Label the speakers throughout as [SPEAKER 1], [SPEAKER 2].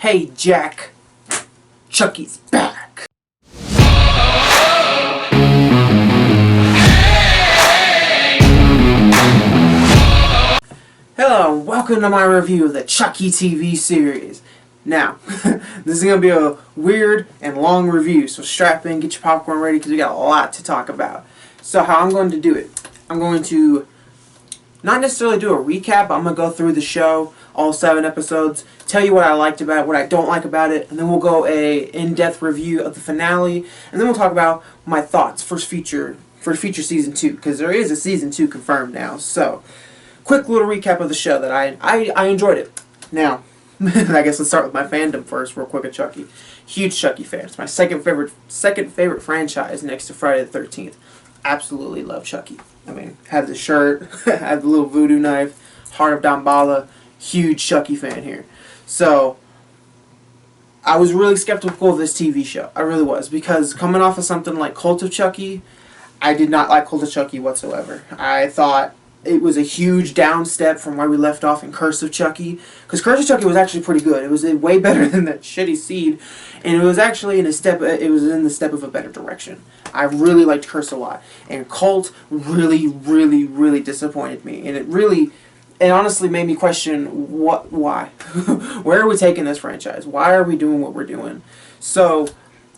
[SPEAKER 1] Hey Jack, Chucky's back. Hello, welcome to my review of the Chucky TV series. Now, this is going to be a weird and long review, so strap in, get your popcorn ready, because we got a lot to talk about. So how I'm going to do it, I'm going to not necessarily do a recap, I'm going to go through the show, all 7 episodes, tell you what I liked about it, what I don't like about it, and then we'll go a in-depth review of the finale, and then we'll talk about my thoughts for future season 2, because there is a season 2 confirmed now. So, quick little recap of the show that I enjoyed it. Now, I guess let's start with my fandom first, real quick at Chucky. Huge Chucky fan. It's my second favorite franchise next to Friday the 13th. Absolutely love Chucky. I mean, had the shirt, had the little voodoo knife, Heart of Damballa. Huge Chucky fan here. So, I was really skeptical of this TV show. I really was, because coming off of something like Cult of Chucky, I did not like Cult of Chucky whatsoever. I thought it was a huge down step from where we left off in Curse of Chucky, because Curse of Chucky was actually pretty good. It was way better than that shitty Seed, and it was actually in the step of a better direction. I really liked Curse a lot, and Cult really disappointed me, and it honestly made me question why. Where are we taking this franchise? Why are we doing what we're doing? So,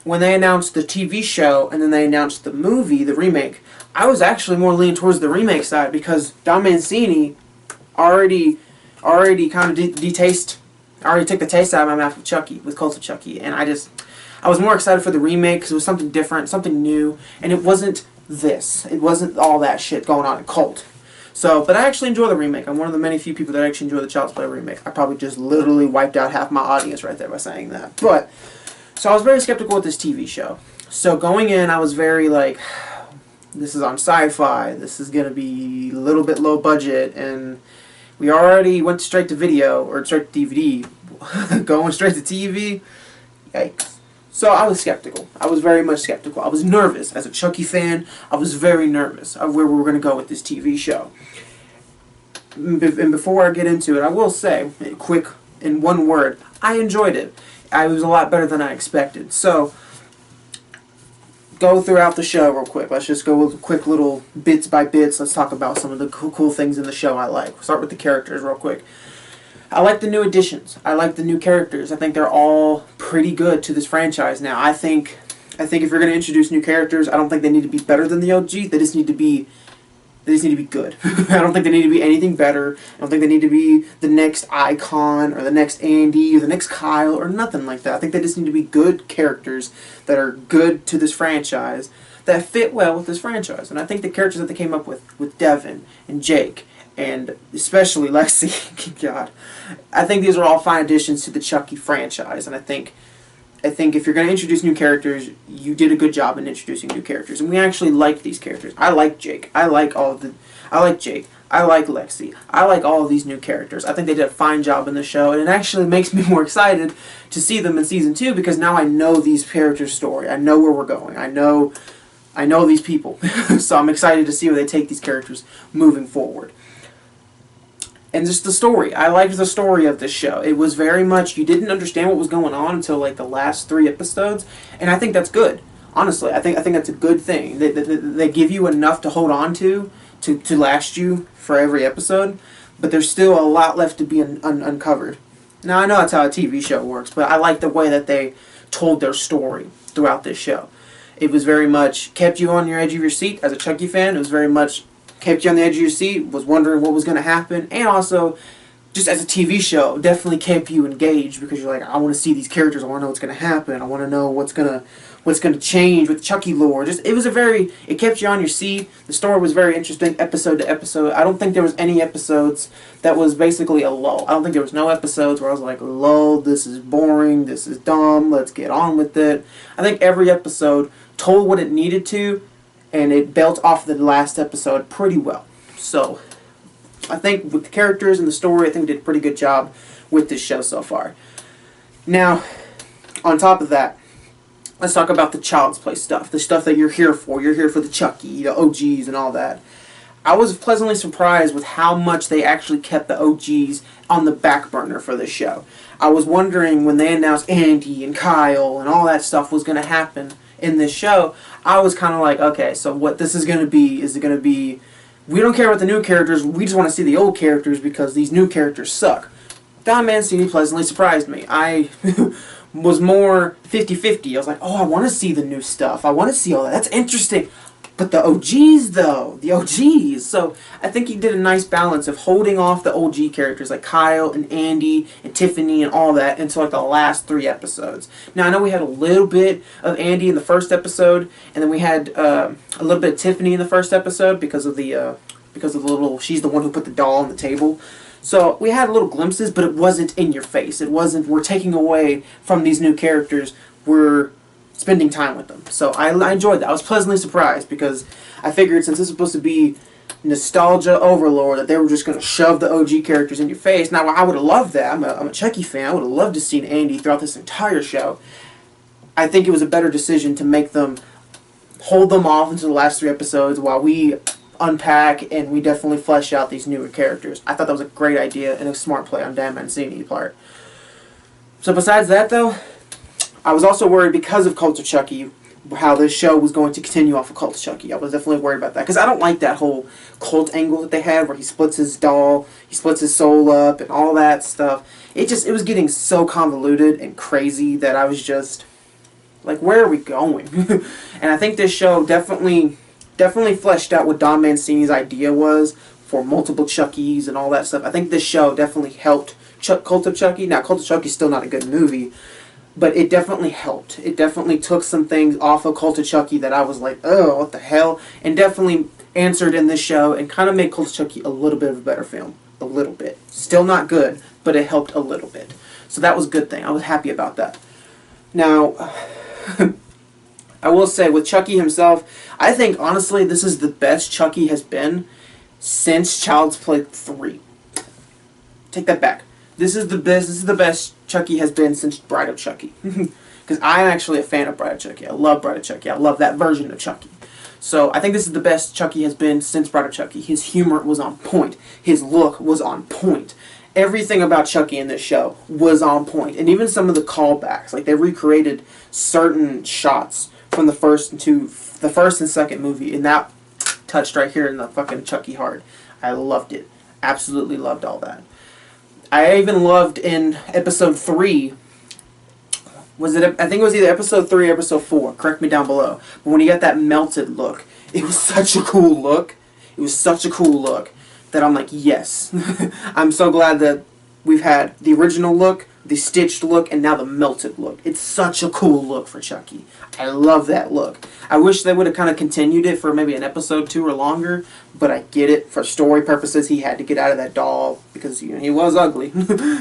[SPEAKER 1] when they announced the TV show and then they announced the movie, the remake, I was actually more leaning towards the remake side, because Don Mancini already kind of already took the taste out of my mouth with Chucky, with Cult of Chucky, and I was more excited for the remake because it was something different, something new, and it wasn't this. It wasn't all that shit going on in Cult. So, but I actually enjoy the remake. I'm one of the many few people that actually enjoy the Child's Play remake. I probably just literally wiped out half my audience right there by saying that. But, so I was very skeptical with this TV show. So going in, I was very like, this is on sci-fi, this is going to be a little bit low budget, and we already went straight to video, or straight to DVD. Going straight to TV? Yikes. So I was skeptical. I was very much skeptical. I was nervous. As a Chucky fan, I was very nervous of where we were going to go with this TV show. And before I get into it, I will say, quick, in one word, I enjoyed it. It was a lot better than I expected. So, go throughout the show real quick. Let's just go with quick little bits by bits. Let's talk about some of the cool things in the show I like. We'll start with the characters real quick. I like the new additions. I like the new characters. I think they're all pretty good to this franchise now. I think if you're going to introduce new characters, I don't think they need to be better than the OG. They just need to be good. I don't think they need to be anything better. I don't think they need to be the next Icon or the next Andy or the next Kyle or nothing like that. I think they just need to be good characters that are good to this franchise, that fit well with this franchise. And I think the characters that they came up with Devin and Jake, and especially Lexi, God, I think these are all fine additions to the Chucky franchise. And I think if you're going to introduce new characters, you did a good job in introducing new characters. And we actually like these characters. I like Jake. I like Jake. I like Lexi. I like all of these new characters. I think they did a fine job in the show, and it actually makes me more excited to see them in season 2, because now I know these characters' story. I know where we're going. I know these people. So I'm excited to see where they take these characters moving forward. And just the story. I liked the story of this show. It was very much, you didn't understand what was going on until like the last 3 episodes, and I think that's good. Honestly, I think that's a good thing. They give you enough to hold on to last you for every episode, but there's still a lot left to be uncovered. Now, I know that's how a TV show works, but I like the way that they told their story throughout this show. It was very much kept you on your edge of your seat as a Chucky fan. It was very much kept you on the edge of your seat, was wondering what was going to happen, and also, just as a TV show, definitely kept you engaged, because you're like, I want to see these characters, I want to know what's going to happen, I want to know what's going to change with Chucky lore. It kept you on your seat. The story was very interesting, episode to episode. I don't think there was any episodes that was basically a lull. I don't think there was no episodes where I was like, lull, this is boring, this is dumb, let's get on with it. I think every episode told what it needed to, and it built off the last episode pretty well. So, I think with the characters and the story, I think we did a pretty good job with this show so far. Now, on top of that, let's talk about the Child's Play stuff. The stuff that you're here for. You're here for the Chucky, the OGs, and all that. I was pleasantly surprised with how much they actually kept the OGs on the back burner for this show. I was wondering when they announced Andy and Kyle and all that stuff was going to happen in this show, I was kind of like, okay, so what this is going to be, is it going to be, we don't care about the new characters, we just want to see the old characters because these new characters suck. Don Mancini pleasantly surprised me. I was more 50-50. I was like, oh, I want to see the new stuff. I want to see all that. That's interesting. But the OGs, though. The OGs. So I think he did a nice balance of holding off the OG characters like Kyle and Andy and Tiffany and all that until like the last 3 episodes. Now, I know we had a little bit of Andy in the first episode, and then we had a little bit of Tiffany in the first episode because of the little, she's the one who put the doll on the table. So we had little glimpses, but it wasn't in your face. It wasn't, we're taking away from these new characters. We're spending time with them. So I enjoyed that. I was pleasantly surprised because I figured since this is supposed to be nostalgia overlord that they were just going to shove the OG characters in your face. Now, I would have loved that. I'm a Chucky fan. I would have loved to see Andy throughout this entire show. I think it was a better decision to make them hold them off until the last 3 episodes while we unpack and we definitely flesh out these newer characters. I thought that was a great idea and a smart play on Dan Mancini's part. So besides that, though, I was also worried because of Cult of Chucky, how this show was going to continue off of Cult of Chucky. I was definitely worried about that because I don't like that whole cult angle that they had where he splits his doll, he splits his soul up and all that stuff. It was getting so convoluted and crazy that I was just like, where are we going? And I think this show definitely fleshed out what Don Mancini's idea was for multiple Chuckies and all that stuff. I think this show definitely helped Cult of Chucky. Now, Cult of Chucky's still not a good movie, but it definitely helped. It definitely took some things off of Cult of Chucky that I was like, oh, what the hell? And definitely answered in this show and kind of made Cult of Chucky a little bit of a better film. A little bit. Still not good, but it helped a little bit. So that was a good thing. I was happy about that. Now, I will say, with Chucky himself, I think, honestly, this is the best Chucky has been since Child's Play 3. Take that back. This is the best Chucky has been since Bride of Chucky. Because I'm actually a fan of Bride of Chucky. I love Bride of Chucky. I love that version of Chucky. So I think this is the best Chucky has been since Bride of Chucky. His humor was on point. His look was on point. Everything about Chucky in this show was on point. And even some of the callbacks. Like, they recreated certain shots from the first and second movie. And that touched right here in the fucking Chucky heart. I loved it. Absolutely loved all that. I even loved in episode 3, I think it was either episode 3 or episode 4, correct me down below, but when he got that melted look, it was such a cool look. It was such a cool look that I'm like, yes. I'm so glad that we've had the original look, the stitched look, and now the melted look. It's such a cool look for Chucky. I love that look. I wish they would have kind of continued it for maybe an episode 2 or longer, but I get it. For story purposes, he had to get out of that doll because, you know, he was ugly.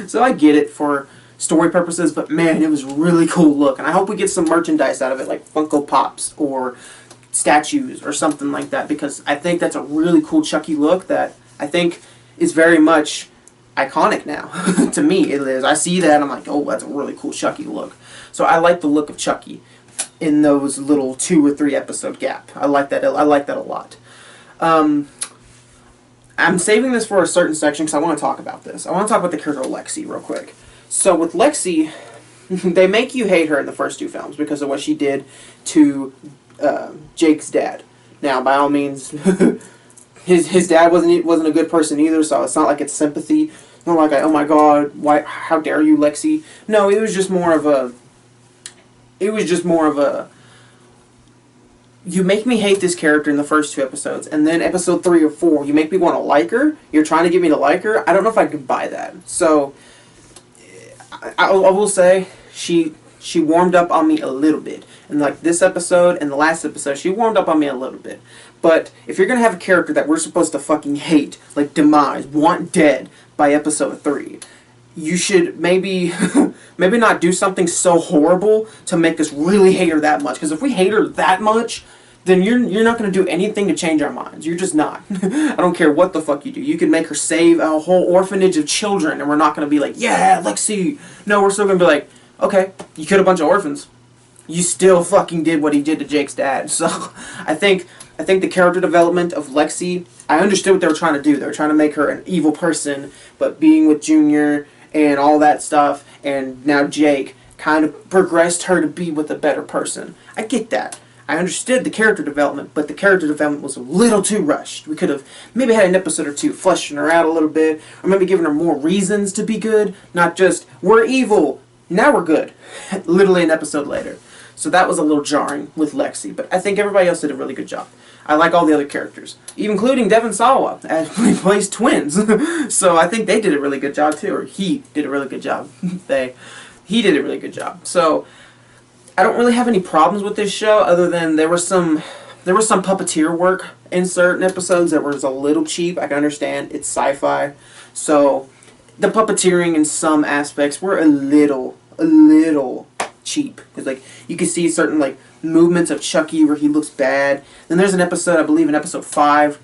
[SPEAKER 1] So I get it for story purposes, but man, it was a really cool look. And I hope we get some merchandise out of it, like Funko Pops or statues or something like that, because I think that's a really cool Chucky look that I think is very much iconic now. To me, it is. I see that and I'm like, oh, that's a really cool Chucky look. So I like the look of Chucky in those little 2 or 3 episode gap. I like that. I like that a lot. I'm saving this for a certain section because I want to talk about this. I want to talk about the character Lexi real quick. So with Lexi, they make you hate her in the first 2 films because of what she did to Jake's dad. Now, by all means, his dad wasn't a good person either, so it's not like it's sympathy. It's not like, oh my god, why? How dare you, Lexi? No, it was just more of a. You make me hate this character in the first 2 episodes, and then episode 3 or 4, you make me want to like her. You're trying to get me to like her. I don't know if I could buy that. So, I will say she warmed up on me a little bit. And like this episode and the last episode, she warmed up on me a little bit. But if you're going to have a character that we're supposed to fucking hate, like Demise, want dead by episode 3, you should maybe not do something so horrible to make us really hate her that much. Because if we hate her that much, then you're not going to do anything to change our minds. You're just not. I don't care what the fuck you do. You can make her save a whole orphanage of children, and we're not going to be like, yeah, Lexi. No, we're still going to be like, okay, you killed a bunch of orphans. You still fucking did what he did to Jake's dad. So I think the character development of Lexi, I understood what they were trying to do. They were trying to make her an evil person, but being with Junior and all that stuff, and now Jake kind of progressed her to be with a better person. I get that. I understood the character development, but the character development was a little too rushed. We could have maybe had an episode or two fleshing her out a little bit, or maybe giving her more reasons to be good, not just, we're evil, now we're good, literally an episode later. So that was a little jarring with Lexi, but I think everybody else did a really good job. I like all the other characters, including Devon Sawa, as he plays twins. So I think they did a really good job too, or he did a really good job. He did a really good job. So I don't really have any problems with this show, other than there was some puppeteer work in certain episodes that was a little cheap. I can understand, it's sci-fi, so the puppeteering in some aspects were a little cheap. Because like you can see certain like movements of Chucky where he looks bad. Then there's an episode, I believe in episode 5,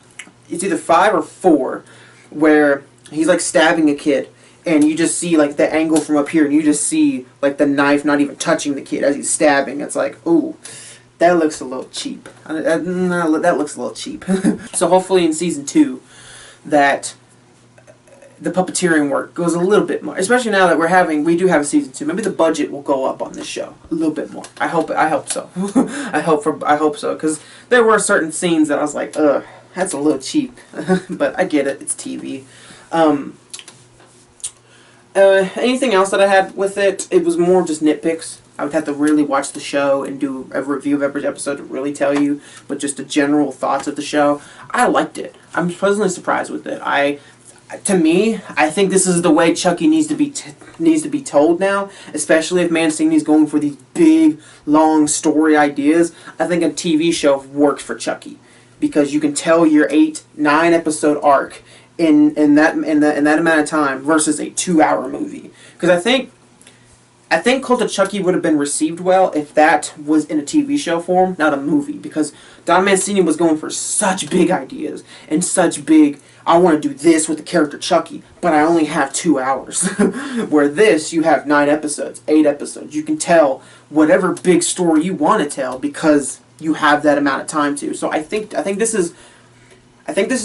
[SPEAKER 1] it's either 5 or 4, where he's like stabbing a kid, and you just see like the angle from up here, and you just see like the knife not even touching the kid as he's stabbing. It's like, ooh, that looks a little cheap. That looks a little cheap. So hopefully in season 2 that the puppeteering work goes a little bit more, especially now that we do have a season 2. Maybe the budget will go up on this show a little bit more. I hope so. I hope so, because there were certain scenes that I was like, ugh, that's a little cheap. But I get it, it's TV. Anything else that I had with it, it was more just nitpicks. I would have to really watch the show and do a review of every episode to really tell you, but just the general thoughts of the show. I liked it. I'm pleasantly surprised with it. To me, I think this is the way Chucky needs to be told now, especially if Mancini's going for these big, long story ideas. I think a TV show works for Chucky, because you can tell your 8-9 episode arc in that amount of time versus a 2-hour movie. Because I think Cult of Chucky would have been received well if that was in a TV show form, not a movie. Because Don Mancini was going for such big ideas and such big, I want to do this with the character Chucky, but I only have 2 hours. Where this, you have 9 episodes, 8 episodes. You can tell whatever big story you want to tell because you have that amount of time to. So I think this is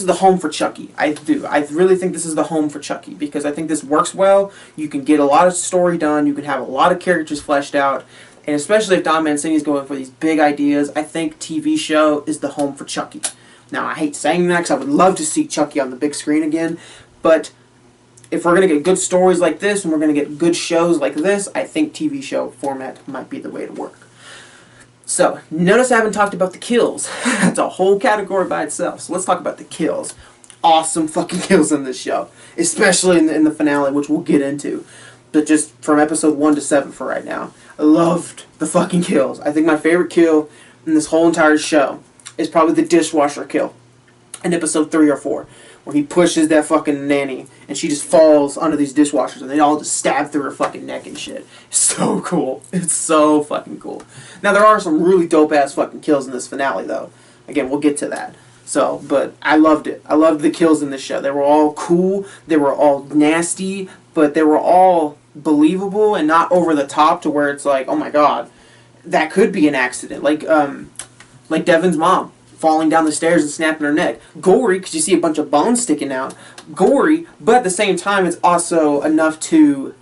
[SPEAKER 1] the home for Chucky. I do. I really think this is the home for Chucky, because I think this works well. You can get a lot of story done. You can have a lot of characters fleshed out. And especially if Don Mancini is going for these big ideas, I think TV show is the home for Chucky. Now, I hate saying that because I would love to see Chucky on the big screen again. But if we're going to get good stories like this and we're going to get good shows like this, I think TV show format might be the way to work. So, notice I haven't talked about the kills. That's a whole category by itself. So let's talk about the kills. Awesome fucking kills in this show. Especially in the finale, which we'll get into. But just from episode 1 to 7 for right now. I loved the fucking kills. I think my favorite kill in this whole entire show is probably the dishwasher kill in episode 3 or 4. Where he pushes that fucking nanny and she just falls under these dishwashers and they all just stab through her fucking neck and shit. It's so cool. It's so fucking cool. Now there are some really dope ass fucking kills in this finale though. Again, we'll get to that. So, but I loved it. I loved the kills in this show. They were all cool. They were all nasty, but they were all believable and not over the top to where it's like, oh my god, that could be an accident. Like Devon's mom falling down the stairs and snapping her neck. Gory, because you see a bunch of bones sticking out. Gory, but at the same time, it's also enough to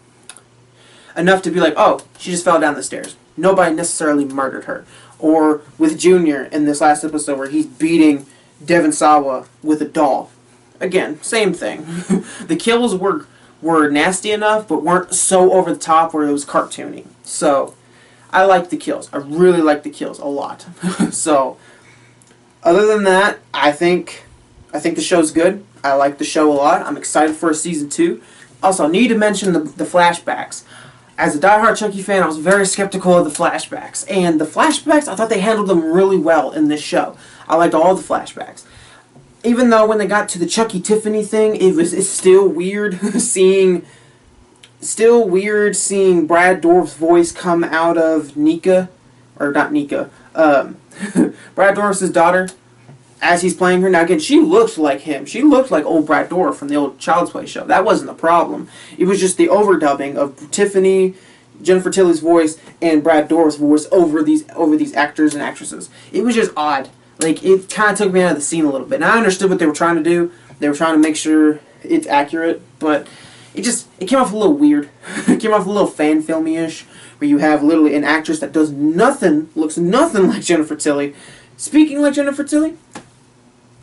[SPEAKER 1] be like, oh, she just fell down the stairs. Nobody necessarily murdered her. Or with Junior in this last episode where he's beating Devon Sawa with a doll. Again, same thing. The kills were nasty enough, but weren't so over the top where it was cartoony. So, I like the kills. I really like the kills a lot. So, other than that, I think the show's good. I like the show a lot. I'm excited for a season 2. Also, I need to mention the flashbacks. As a diehard Chucky fan, I was very skeptical of the flashbacks. And the flashbacks, I thought they handled them really well in this show. I liked all the flashbacks. Even though when they got to the Chucky Tiffany thing, it's still weird seeing Brad Dourif's voice come out of Nika, or not Nika, Brad Dourif's daughter, as he's playing her. Now again, she looked like him. She looked like old Brad Dourif from the old Child's Play show. That wasn't the problem. It was just the overdubbing of Tiffany, Jennifer Tilly's voice, and Brad Dourif's voice over these actors and actresses. It was just odd. Like, it kind of took me out of the scene a little bit. And I understood what they were trying to do. They were trying to make sure it's accurate, but it came off a little weird. It came off a little fan filmy-ish, where you have literally an actress that does nothing, looks nothing like Jennifer Tilly, speaking like Jennifer Tilly,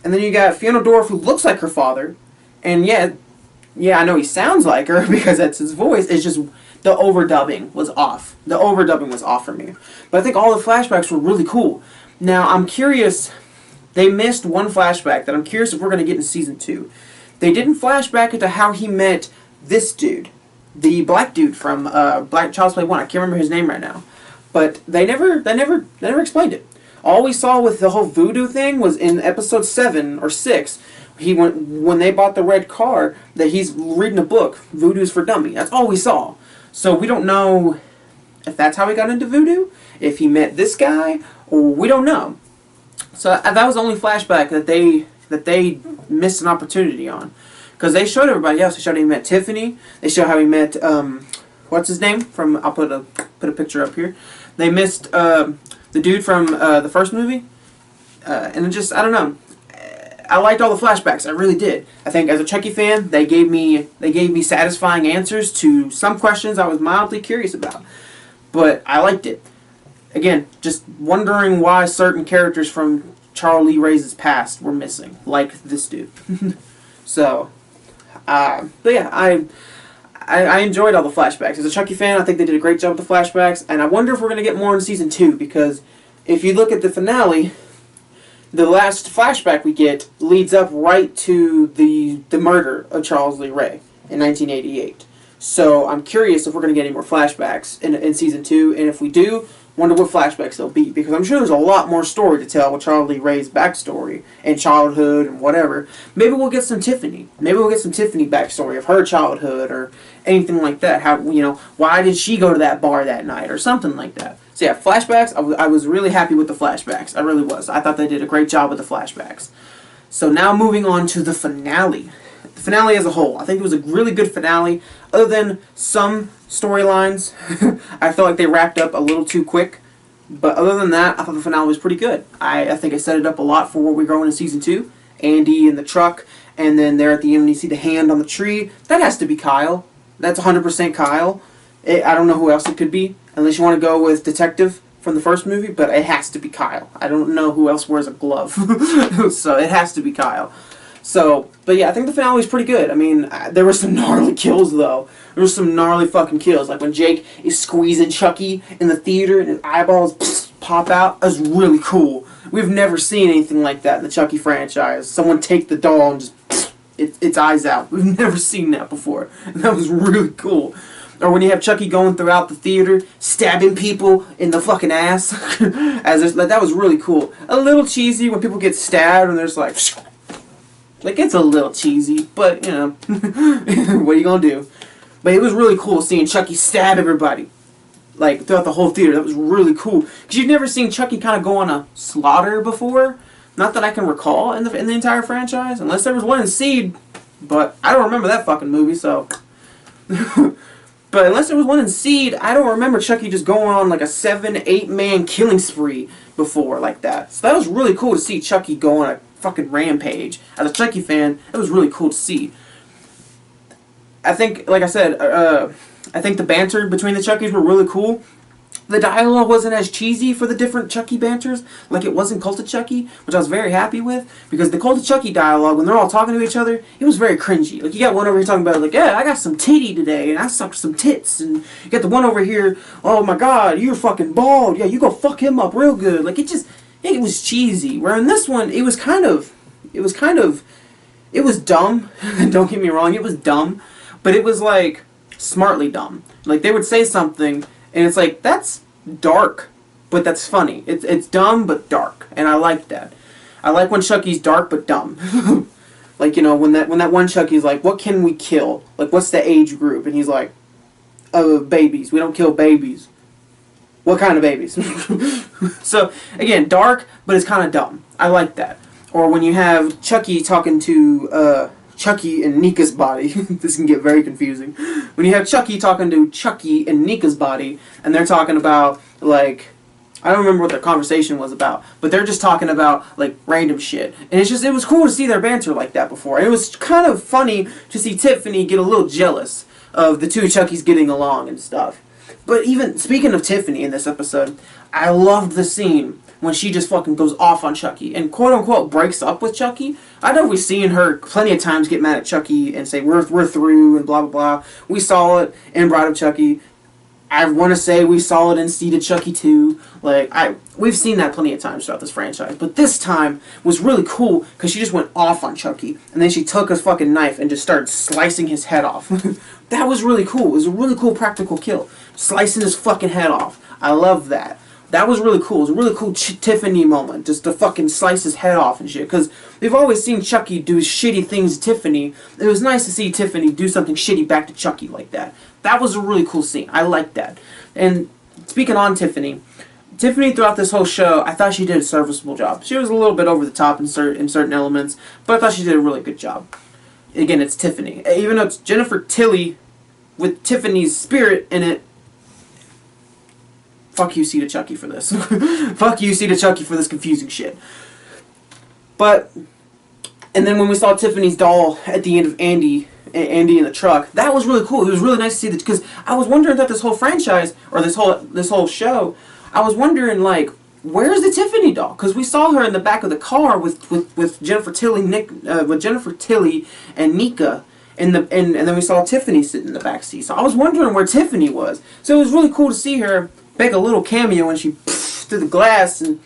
[SPEAKER 1] and then you got Fiona Dorff, who looks like her father, and yeah, I know he sounds like her because that's his voice. It's just the overdubbing was off. The overdubbing was off for me. But I think all the flashbacks were really cool. Now, I'm curious, they missed one flashback that I'm curious if we're going to get in Season 2. They didn't flashback into how he met this dude, the black dude from Black Child's Play 1. I can't remember his name right now. But they never explained it. All we saw with the whole voodoo thing was in episode 7 or 6. When they bought the red car, that he's reading a book, Voodoo's for Dummy. That's all we saw. So we don't know if that's how he got into voodoo, if he met this guy, or we don't know. So that was the only flashback that they missed an opportunity on. Because they showed everybody else. They showed how he met Tiffany. They showed how he met, what's his name? I'll put a picture up here. They missed the dude from the first movie. And it just, I don't know. I liked all the flashbacks. I really did. I think as a Chucky fan, they gave me satisfying answers to some questions I was mildly curious about. But I liked it. Again, just wondering why certain characters from Charles Lee Ray's past were missing, like this dude. So, but yeah, I enjoyed all the flashbacks. As a Chucky fan, I think they did a great job with the flashbacks, and I wonder if we're going to get more in Season 2, because if you look at the finale, the last flashback we get leads up right to the murder of Charles Lee Ray in 1988. So I'm curious if we're going to get any more flashbacks in Season 2, and if we do, wonder what flashbacks they'll be, because I'm sure there's a lot more story to tell with Charles Lee Ray's backstory and childhood and whatever. Maybe we'll get some Tiffany. Maybe we'll get some Tiffany backstory of her childhood or anything like that. How, why did she go to that bar that night or something like that. So yeah, flashbacks, I was really happy with the flashbacks. I really was. I thought they did a great job with the flashbacks. So now moving on to the finale. The finale as a whole. I think it was a really good finale. Other than some storylines, I felt like they wrapped up a little too quick. But other than that, I thought the finale was pretty good. I think it set it up a lot for where we're going in Season 2. Andy in the truck, and then there at the end you see the hand on the tree. That has to be Kyle. That's 100% Kyle. I don't know who else it could be, unless you want to go with Detective from the first movie, but it has to be Kyle. I don't know who else wears a glove. So it has to be Kyle. So, but yeah, I think the finale was pretty good. I mean, there were some gnarly kills, though. There were some gnarly fucking kills. Like when Jake is squeezing Chucky in the theater and his eyeballs pop out. That was really cool. We've never seen anything like that in the Chucky franchise. Someone take the doll and just its eyes out. We've never seen that before. And that was really cool. Or when you have Chucky going throughout the theater, stabbing people in the fucking ass. That was really cool. A little cheesy when people get stabbed and there's like it's a little cheesy, but what are you gonna do? But it was really cool seeing Chucky stab everybody, like throughout the whole theater. That was really cool because you've never seen Chucky kind of go on a slaughter before. Not that I can recall in the entire franchise, unless there was one in Seed, but I don't remember that fucking movie. So. But unless there was one in Seed, I don't remember Chucky just going on like a 7-8 man killing spree before like that. So that was really cool to see Chucky go on a fucking rampage. As a Chucky fan, it was really cool to see. I think, like I said, I think the banter between the Chuckies were really cool. The dialogue wasn't as cheesy for the different Chucky banters like it was in Cult of Chucky, which I was very happy with, because the Cult of Chucky dialogue, when they're all talking to each other, it was very cringy. Like, you got one over here talking about, like, yeah, I got some titty today, and I sucked some tits, and you got the one over here, oh my god, you're fucking bald, yeah, you go fuck him up real good. Like, it was cheesy. Where in this one, it was dumb. Don't get me wrong, it was dumb, but it was, like, smartly dumb. Like, they would say something, and it's like, that's dark, but that's funny. It's dumb, but dark. And I like that. I like when Chucky's dark, but dumb. Like, when that one Chucky's like, what can we kill? Like, what's the age group? And he's like, babies. We don't kill babies. What kind of babies? So, again, dark, but it's kind of dumb. I like that. Or when you have Chucky talking to, Chucky and Nika's body. This can get very confusing. When you have Chucky talking to Chucky and Nika's body, and they're talking about, like, I don't remember what their conversation was about, but they're just talking about like random shit. And it was cool to see their banter like that before. And it was kind of funny to see Tiffany get a little jealous of the two Chuckies getting along and stuff. But even speaking of Tiffany in this episode, I loved the scene when she just fucking goes off on Chucky and quote unquote breaks up with Chucky. I know we've seen her plenty of times get mad at Chucky and say we're through and blah blah blah. We saw it in Bride of Chucky. I want to say we saw it in Seed of Chucky 2. We've seen that plenty of times throughout this franchise. But this time was really cool because she just went off on Chucky. And then she took a fucking knife and just started slicing his head off. That was really cool. It was a really cool practical kill. Slicing his fucking head off. I love that. That was really cool. It was a really cool Tiffany moment. Just to fucking slice his head off and shit. Because we've always seen Chucky do shitty things to Tiffany. It was nice to see Tiffany do something shitty back to Chucky like that. That was a really cool scene. I liked that. And speaking on Tiffany throughout this whole show, I thought she did a serviceable job. She was a little bit over the top in certain elements, but I thought she did a really good job. Again, it's Tiffany. Even though it's Jennifer Tilly with Tiffany's spirit in it, fuck you, Seed of Chucky, for this. Fuck you, Seed of Chucky, for this confusing shit. But, and then when we saw Tiffany's doll at the end of Andy in the truck, that was really cool. It was really nice to see that, because I was wondering that this whole franchise, or this whole show, I was wondering, like, where's the Tiffany doll? Because we saw her in the back of the car with Jennifer Tilly, and Nika. And then we saw Tiffany sitting in the back seat. So I was wondering where Tiffany was. So it was really cool to see her make a little cameo when she through the glass and,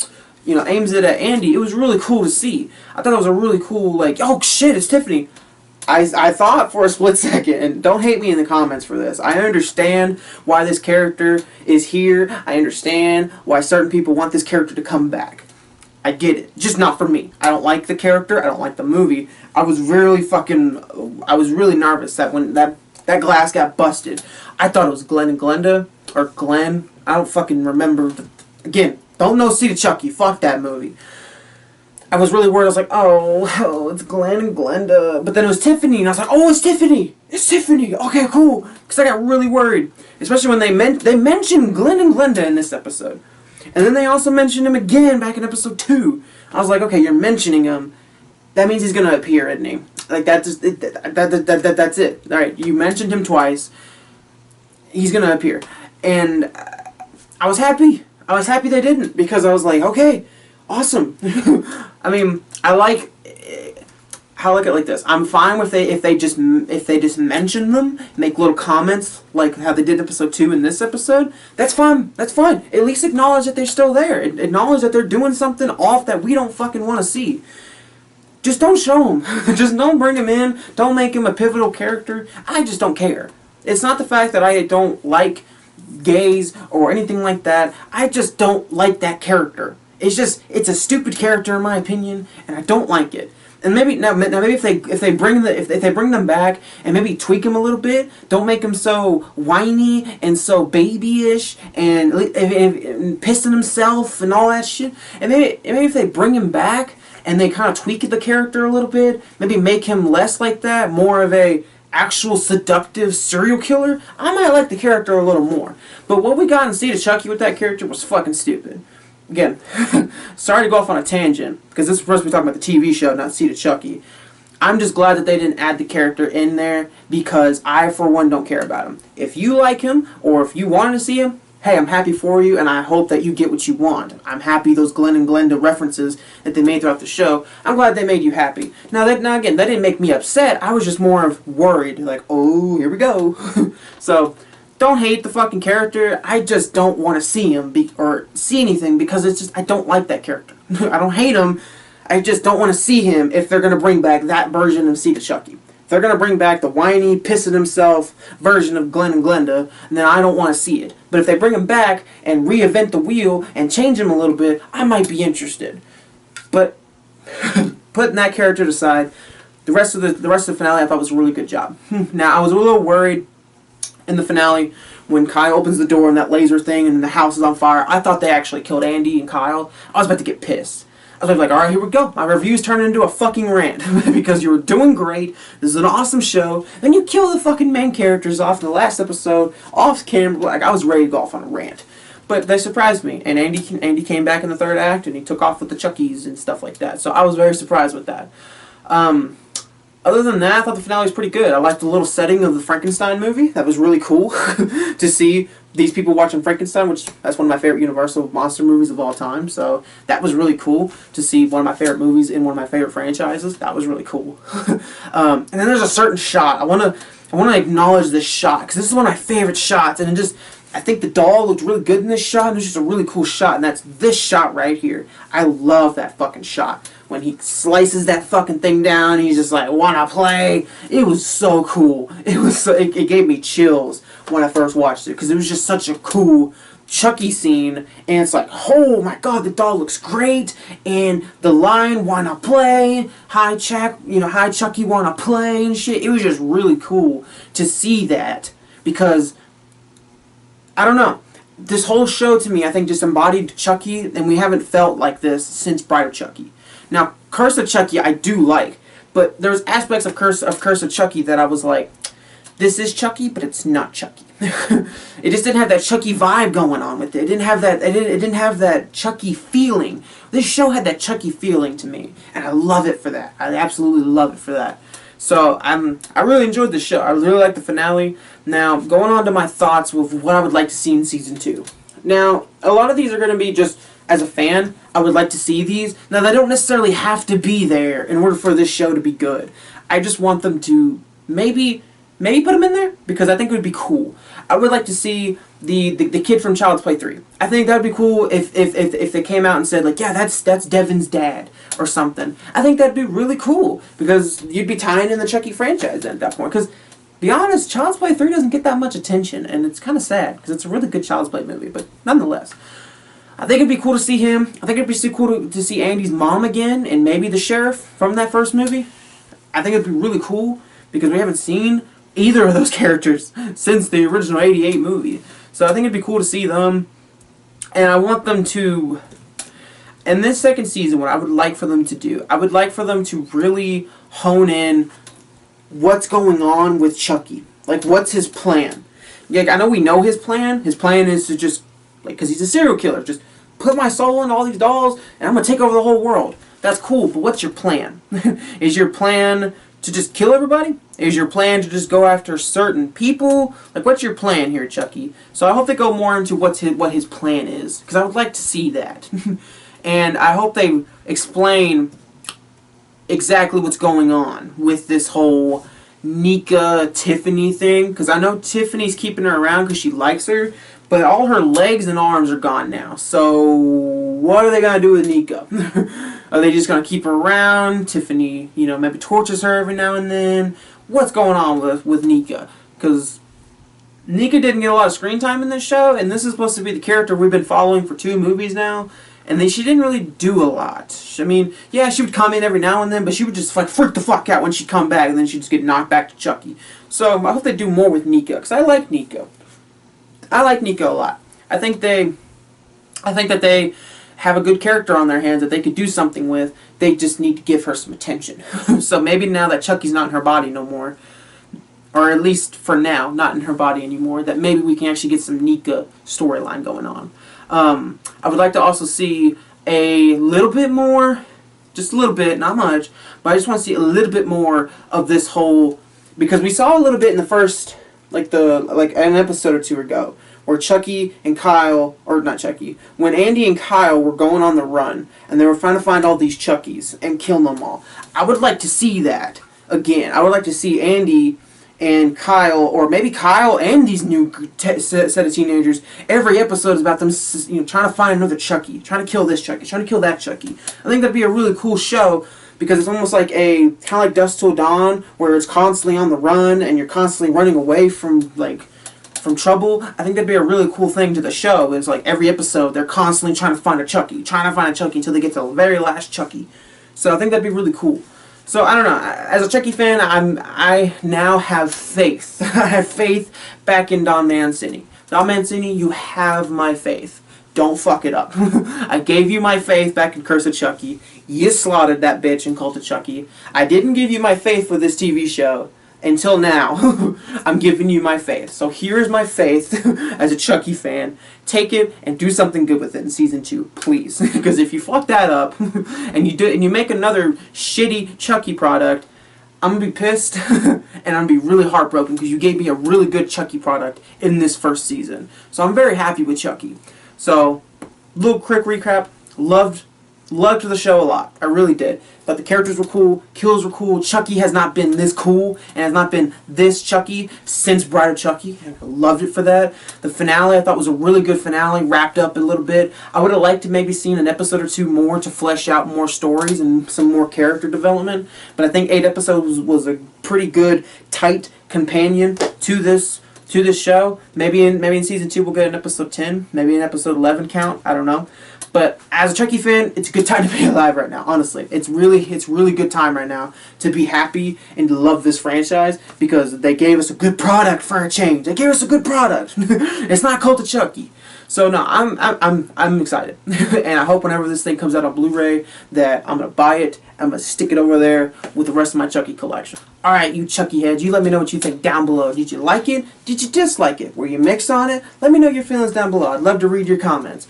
[SPEAKER 1] you know, aims it at Andy. It was really cool to see. I thought it was a really cool, like, oh shit, it's Tiffany. I thought for a split second, and don't hate me in the comments for this, I understand why this character is here. I understand why certain people want this character to come back. I get it. Just not for me. I don't like the character. I don't like the movie. I was really nervous that when that glass got busted. I thought it was Glenn and Glenda, or Glenn. I don't fucking remember. Again, don't know Seed of Chucky. Fuck that movie. I was really worried. I was like, oh, it's Glenn and Glenda. But then it was Tiffany, and I was like, oh, it's Tiffany. It's Tiffany. Okay, cool. Because I got really worried. Especially when they mentioned Glenn and Glenda in this episode. And then they also mentioned him again back in episode 2. I was like, okay, you're mentioning him. That means he's going to appear, isn't he? Like, that's it. Alright, you mentioned him twice. He's going to appear. And I was happy. I was happy they didn't. Because I was like, okay, awesome. I mean, I like it like this. I'm fine with if they just mention them, make little comments like how they did in episode 2 in this episode. That's fine. That's fine. At least acknowledge that they're still there. Acknowledge that they're doing something off that we don't fucking want to see. Just don't show them. Just don't bring him in. Don't make him a pivotal character. I just don't care. It's not the fact that I don't like gays or anything like that. I just don't like that character. It's a stupid character in my opinion, and I don't like it. And maybe maybe if they bring them back and maybe tweak him a little bit, don't make him so whiny and so babyish and pissing himself and all that shit. And maybe if they bring him back and they kind of tweak the character a little bit, maybe make him less like that, more of a actual seductive serial killer, I might like the character a little more. But what we got in Seed of Chucky with that character was fucking stupid. Again, sorry to go off on a tangent, because this is supposed to be talking about the TV show, not Seed of Chucky. I'm just glad that they didn't add the character in there, because I, for one, don't care about him. If you like him, or if you wanted to see him, hey, I'm happy for you, and I hope that you get what you want. I'm happy those Glenn and Glenda references that they made throughout the show, I'm glad they made you happy. Now again, that didn't make me upset. I was just more of worried, like, oh, here we go. So, don't hate the fucking character. I just don't want to see him or see anything because it's just I don't like that character. I don't hate him. I just don't want to see him if they're going to bring back that version of Seed of Chucky. If they're going to bring back the whiny, pissing himself version of Glenn and Glenda, then I don't want to see it. But if they bring him back and reinvent the wheel and change him a little bit, I might be interested. But putting that character aside, the rest of the finale I thought was a really good job. Now I was a little worried in the finale when Kyle opens the door and that laser thing and the house is on fire. I thought they actually killed Andy and Kyle. I was about to get pissed. I was like, alright, here we go. My review's turning into a fucking rant. Because you were doing great. This is an awesome show. Then you kill the fucking main characters off in the last episode, off camera. Like, I was ready to go off on a rant. but they surprised me. And Andy came back in the third act, and he took off with the Chuckies and stuff like that. So I was very surprised with that. Other than that, I thought the finale was pretty good. I liked the little setting of the Frankenstein movie. That was really cool to see these people watching Frankenstein, which that's one of my favorite Universal monster movies of all time. So that was really cool to see one of my favorite movies in one of my favorite franchises. That was really cool. And then there's a certain shot. I want to acknowledge this shot because this is one of my favorite shots, and I think the doll looked really good in this shot, and it was just a really cool shot, and that's this shot right here. I love that fucking shot. When he slices that fucking thing down, he's just like, wanna play? It was so cool. It gave me chills when I first watched it, because it was just such a cool Chucky scene, and it's like, oh my god, the doll looks great, and the line, wanna play? Hi Chucky, wanna play? And shit. It was just really cool to see that, because, I don't know, this whole show to me, I think, just embodied Chucky, and we haven't felt like this since Bride of Chucky. Now, Curse of Chucky I do like, but there's aspects of Curse of Chucky that I was like, this is Chucky, but it's not Chucky. It just didn't have that Chucky vibe going on with it. It didn't have that. It didn't have that Chucky feeling. This show had that Chucky feeling to me, and I love it for that. I absolutely love it for that. So I really enjoyed the show. I really liked the finale. Now, going on to my thoughts with what I would like to see in season 2. Now, a lot of these are going to be just, as a fan, I would like to see these. Now, they don't necessarily have to be there in order for this show to be good. I just want them to maybe put them in there, because I think it would be cool. I would like to see the kid from Child's Play 3. I think that would be cool if they came out and said, like, yeah, that's Devin's dad, or something. I think that'd be really cool, because you'd be tying in the Chucky franchise at that point. Because, be honest, Child's Play 3 doesn't get that much attention, and it's kind of sad, because it's a really good Child's Play movie, but nonetheless. I think it'd be cool to see him. I think it'd be so cool to see Andy's mom again, and maybe the sheriff from that first movie. I think it'd be really cool, because we haven't seen either of those characters since the original '88 movie. So I think it'd be cool to see them. And I want them to, in this second season, what I would like for them to do, I would like for them to really hone in what's going on with Chucky. Like, what's his plan? Yeah, I know we know his plan. His plan is to just, like, because he's a serial killer, just put my soul into all these dolls, and I'm going to take over the whole world. That's cool, but what's your plan? Is your plan to just kill everybody? Is your plan to just go after certain people? Like, what's your plan here, Chucky? So I hope they go more into what his plan is, because I would like to see that. And I hope they explain exactly what's going on with this whole Nika Tiffany thing, because I know Tiffany's keeping her around because she likes her, but all her legs and arms are gone now. So what are they going to do with Nika? Are they just going to keep her around? Tiffany, maybe tortures her every now and then. What's going on with Nika? Because Nika didn't get a lot of screen time in this show, and this is supposed to be the character we've been following for 2 movies now, and she didn't really do a lot. I mean, yeah, she would come in every now and then, but she would just like freak the fuck out when she'd come back, and then she'd just get knocked back to Chucky. So I hope they do more with Nika, because I like Nika. I like Nika a lot. I think that they have a good character on their hands that they could do something with. They just need to give her some attention. So maybe now that Chucky's not in her body no more, or at least for now, not in her body anymore, that maybe we can actually get some Nika storyline going on. I would like to also see a little bit more, just a little bit, not much, but I just want to see a little bit more of this whole, because we saw a little bit in the first, like an episode or 2 ago, where Chucky and Kyle, or not Chucky, when Andy and Kyle were going on the run, and they were trying to find all these Chuckies and kill them all. I would like to see that again. I would like to see Andy and Kyle, or maybe Kyle and these new set of teenagers, every episode is about them, trying to find another Chucky, trying to kill this Chucky, trying to kill that Chucky. I think that'd be a really cool show, because it's almost like kind of like Dusk Till Dawn, where it's constantly on the run, and you're constantly running away from trouble. I think that'd be a really cool thing to the show. It's like every episode, they're constantly trying to find a Chucky, until they get to the very last Chucky. So I think that'd be really cool. So, I don't know, as a Chucky fan, I now have faith. I have faith back in Don Mancini. Don Mancini, you have my faith. Don't fuck it up. I gave you my faith back in Curse of Chucky. You slaughtered that bitch in Cult of Chucky. I didn't give you my faith for this TV show. until now, I'm giving you my faith. So here's my faith as a Chucky fan. Take it and do something good with it in season 2, please. Because if you fuck that up and you make another shitty Chucky product, I'm gonna be pissed and I'm gonna be really heartbroken because you gave me a really good Chucky product in this first season. So I'm very happy with Chucky. So, little quick recap. Loved the show a lot. I really did. Thought the characters were cool, kills were cool. Chucky has not been this cool and has not been this Chucky since Bride of Chucky. And I loved it for that. The finale I thought was a really good finale, wrapped up a little bit. I would have liked to maybe seen an episode or 2 more to flesh out more stories and some more character development. But I think 8 episodes was a pretty good, tight companion to this show. Maybe in season 2 we'll get an episode 10, maybe an episode 11 count. I don't know. But as a Chucky fan, it's a good time to be alive right now, honestly. It's really good time right now to be happy and to love this franchise because they gave us a good product for a change. They gave us a good product. It's not Cult of Chucky. So no, I'm excited. And I hope whenever this thing comes out on Blu-ray that I'm going to buy it. I'm going to stick it over there with the rest of my Chucky collection. Alright, you Chucky heads, you let me know what you think down below. Did you like it? Did you dislike it? Were you mixed on it? Let me know your feelings down below. I'd love to read your comments.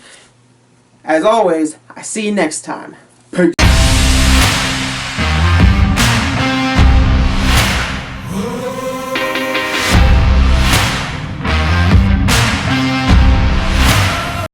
[SPEAKER 1] As always, I see you next time. Peace.